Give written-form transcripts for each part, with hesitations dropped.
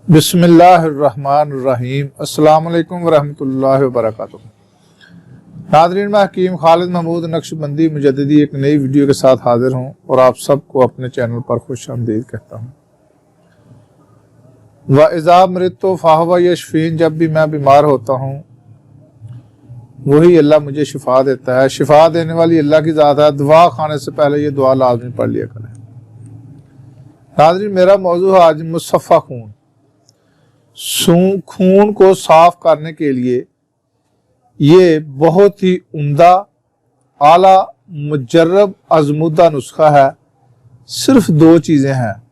बिस्मिल्लाहिर्रहमानिर्रहीम। अस्सलाम वालेकुम वरहमतुल्लाहि वबरकातुहू। नाज़रीन, मैं हकीम खालिद महमूद नक्शबंदी मुजद्दिदी एक नई वीडियो के साथ हाजिर हूँ और आप सबको अपने चैनल पर खुश आमदीद कहता हूँ। व इज़ा मरिदतु फ़हुव यशफ़ीन, जब भी मैं बीमार होता हूँ वही अल्लाह मुझे शिफा देता है। शिफा देने वाली अल्लाह की ज़ात है। दुआ खाने से पहले ये दुआ लाजमी पढ़ लिया करें। नाज़रीन, मेरा मौजू है आज मुसफ़ा खून। खून को साफ करने के लिए ये बहुत ही उम्दा, आला, मुजर्रब, आज़मूदा नुस्खा है। सिर्फ दो चीज़ें हैं,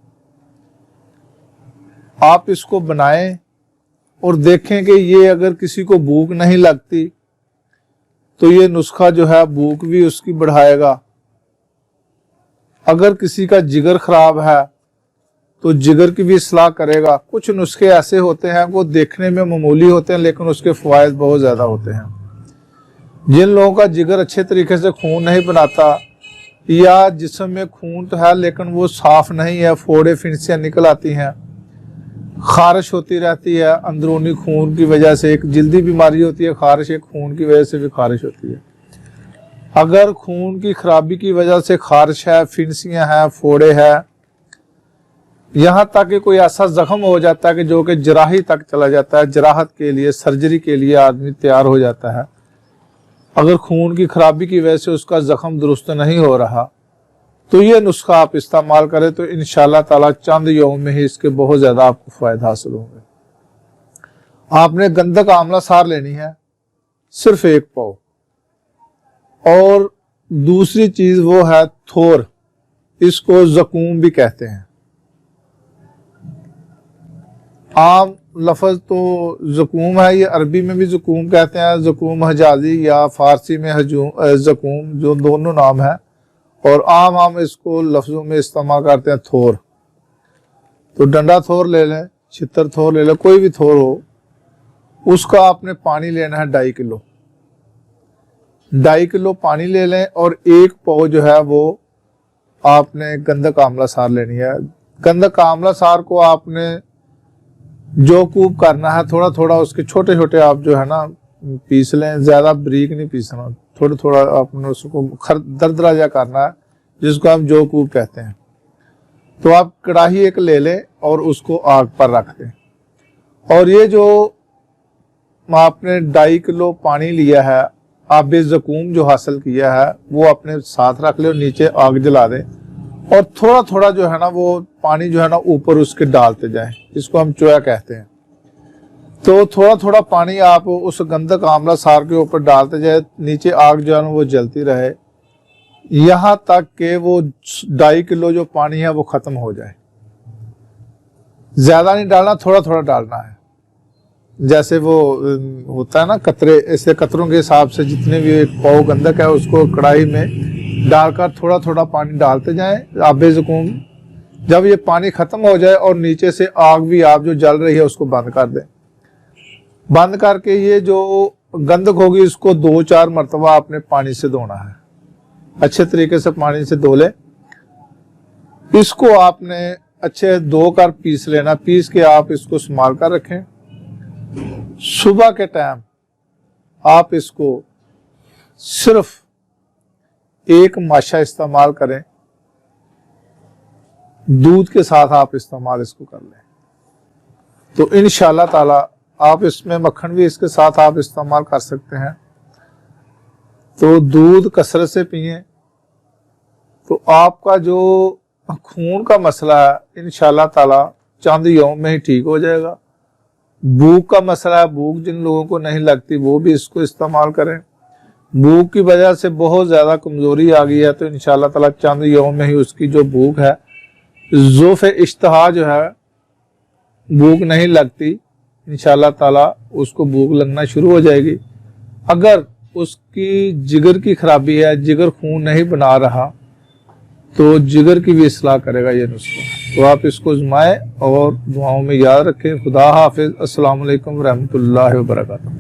आप इसको बनाएं और देखें कि ये अगर किसी को भूख नहीं लगती तो ये नुस्खा जो है भूख भी उसकी बढ़ाएगा। अगर किसी का जिगर खराब है तो जिगर की भी इस्लाह करेगा। कुछ नुस्खे ऐसे होते हैं वो देखने में मामूली होते हैं लेकिन उसके फ़वाइद बहुत ज़्यादा होते हैं। जिन लोगों का जिगर अच्छे तरीके से खून नहीं बनाता या जिस्म में खून तो है लेकिन वो साफ नहीं है, फोड़े फिंसियाँ निकल आती हैं, खारिश होती रहती है अंदरूनी खून की वजह से, एक जल्दी बीमारी होती है खारिश, एक खून की वजह से भी खारिश होती है। अगर खून की खराबी की वजह से खारिश है, फिंसियाँ हैं, फोड़े हैं, यहाँ तक कि कोई ऐसा जख्म हो जाता है कि जो कि जराही तक चला जाता है, जराहत के लिए, सर्जरी के लिए आदमी तैयार हो जाता है। अगर खून की खराबी की वजह से उसका जख्म दुरुस्त नहीं हो रहा तो ये नुस्खा आप इस्तेमाल करें तो इंशाअल्लाह ताला चंद यौम में ही इसके बहुत ज़्यादा आपको फ़ायदा हासिल होंगे। आपने गंधक आंवला सार लेनी है, सिर्फ 1 पाव, और दूसरी चीज़ वो है थोर, इसको ज़कूम भी कहते हैं। आम लफ्ज़ तो ज़कूम है, ये अरबी में भी ज़कूम कहते हैं, ज़कूम हजाजी या फ़ारसी में ज़कूम, जो दोनों नाम है, और आम इसको लफ्ज़ों में इस्तेमाल करते हैं थोर। तो डंडा थोर ले लें, छितर थोर ले लें, कोई भी थोर हो, उसका आपने पानी लेना है 2.5 किलो। 2.5 किलो पानी ले लें और 1 पाव जो है वो आपने गंधक आंवला सार लेनी है। गंधक आंवला सार को आपने जो कूब करना है, थोड़ा थोड़ा उसके छोटे छोटे आप जो है ना पीस लें, ज़्यादा बारीक नहीं पीसना, थोड़ा थोड़ा आपने उसको दरदरा जा करना है, जिसको हम जो कूब कहते हैं। तो आप कढ़ाई एक ले लें और उसको आग पर रख दें, और ये जो आपने 2.5 किलो पानी लिया है, आब ज़कूम जो हासिल किया है वो अपने साथ रख ले और नीचे आग जला दें, और थोड़ा थोड़ा जो है ना वो पानी जो है ना ऊपर उसके डालते जाएं, इसको हम चोया कहते हैं। तो थोड़ा थोड़ा पानी आप उस गंधक आंवला सार के ऊपर डालते जाए, नीचे आग जो है ना वो जलती रहे, यहाँ तक कि वो 2.5 किलो जो पानी है वो ख़त्म हो जाए। ज़्यादा नहीं डालना, थोड़ा थोड़ा डालना है। जैसे वो होता है ना कतरे, ऐसे कतरों के हिसाब से जितने भी 1 पाव गंधक है उसको कढ़ाई में डालकर थोड़ा थोड़ा पानी डालते जाएं। आबे ज़कूम, जब ये पानी ख़त्म हो जाए और नीचे से आग भी आप जो जल रही है उसको बंद कर दें। बंद करके ये जो गंधक होगी इसको 2-4 मरतबा आपने पानी से धोना है, अच्छे तरीके से पानी से धो लें। इसको आपने अच्छे धोकर पीस लेना, पीस के आप इसको संभाल कर रखें। सुबह के टाइम आप इसको सिर्फ 1 माशा इस्तेमाल करें, दूध के साथ आप इस्तेमाल इसको कर लें तो इंशाअल्लाह ताला आप इसमें मक्खन भी इसके साथ आप इस्तेमाल कर सकते हैं। तो दूध कसरत से पिएं तो आपका जो खून का मसला है इंशाअल्लाह ताला चंद यौम में ही ठीक हो जाएगा। भूख का मसला है, भूख जिन लोगों को नहीं लगती वो भी इसको इस्तेमाल करें। भूख की वजह से बहुत ज़्यादा कमज़ोरी आ गई है तो इंशाअल्लाह ताला चंद यौम में ही उसकी जो भूख है, ज़ोफ़े इश्तहा जो है, भूख नहीं लगती, इंशाअल्लाह ताला उसको भूख लगना शुरू हो जाएगी। अगर उसकी जिगर की खराबी है, जिगर खून नहीं बना रहा, तो जिगर की भी इस्लाह करेगा ये नुस्खा। तो आप इसको आज़माएं और दुआओं में याद रखें। खुदा हाफिज़। अस्सलाम वालेकुम रहमतुल्लाहि व बरकातहू।